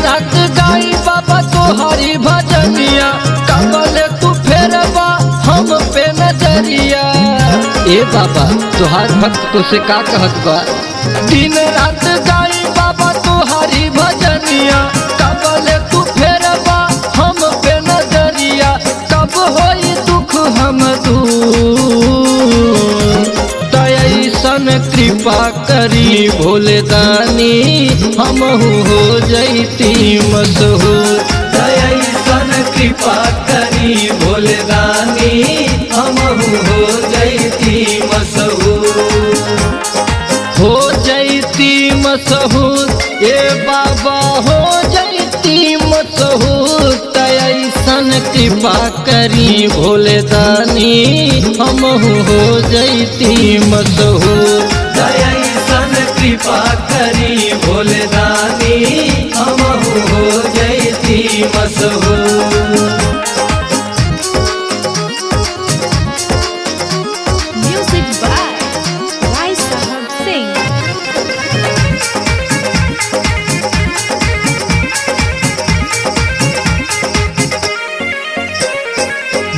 रात गाई बाबा तोहारी भजनिया, कबल तू फेरबा हम पे नजरिया। ए बाबा तोहार भक्त तो से का कहत बा, दिन रात गाई बाबा तोहारी भजनिया, कबल तू फेरबा हम पे नजरिया। कब होई दुख हम दूर, तैसन कृपा करी भोले दानी, हम हो जैती मशहूर। तैसन कृपा करी भोले दानी, हम हो जैती मशहूर, हो जैती मशहूर। ए बाबा हो जैती मशहूर, तैसन कृपा करी भोले दानी, हम हो जैती मशहूर। तैसन कृपा करी भोले दानी, हम हो जैती मशहूर। Music by Rai Sahab Singh.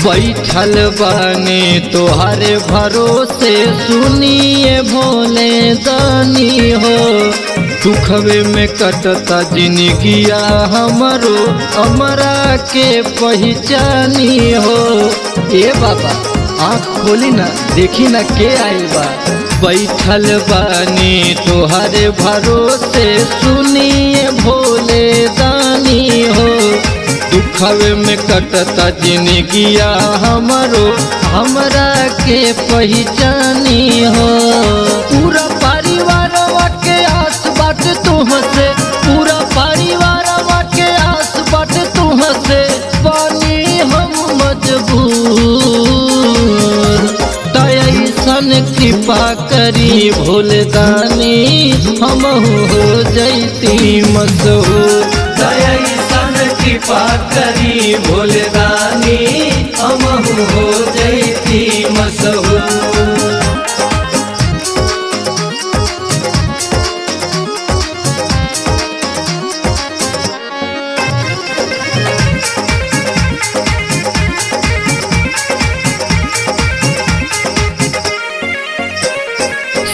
बैठल बानी तोहरे भरोसे, सुनिए भोले दानी हो। दुखवे में कटता जिंदगिया हमरो, हमरा के पहचानी हो। ए बाबा आँख खोली ना, देखी ना के आइल बा। बैठल बानी तोहरे भरोसे, सुनिए भोले दानी हो। दुखवे में कटता जिंदगिया हमरो, हमरा के पहचानी हो। पूरा परिवार के आस बाट तुहसे, पूरा परिवार के आस बाट तुहसे, पानी हम मजबूर। तैसन कृपा करी भोले दानी, हम हो जैती मशहूर। तैसन कृपा करी भोले दानी, हम हो जैती मशहूर।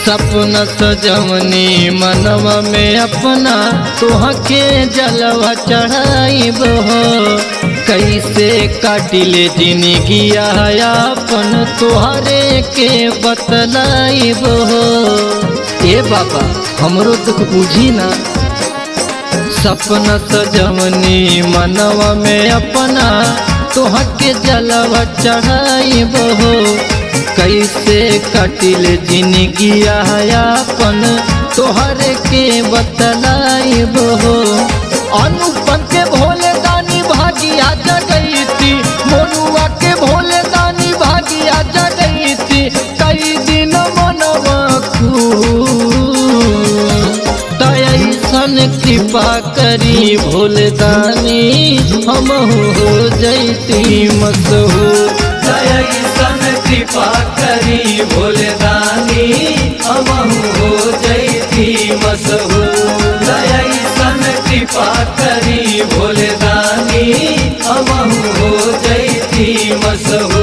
सपना सजवनी मनवा में अपना, तोहके जलवा चढ़ाइब हो। कैसे काटिले जिंदगिया अपन, तोहरे के बतलाइब हो। ए बाबा हमरो दुख बुझी ना, सपना सजवनी मनवा में अपना, तोहके जलवा चढ़ाइब हो। कैसे काटिल जिंदगिया अपन, तोहरे के बतलाइब हो। अनुपम के भोले दानी भागिया जगैती, मोनुआ के भोले दानी भागिया जगैती। कई दिन मनवा खूब, तैसन कृपा करी भोले दानी, हम हो जैती मशहूर। तैसन कृपा करी भोले दानी, हम हो जैती मशहूर। तैसन कृपा करी भोले दानी, हम हो जैती मशहूर।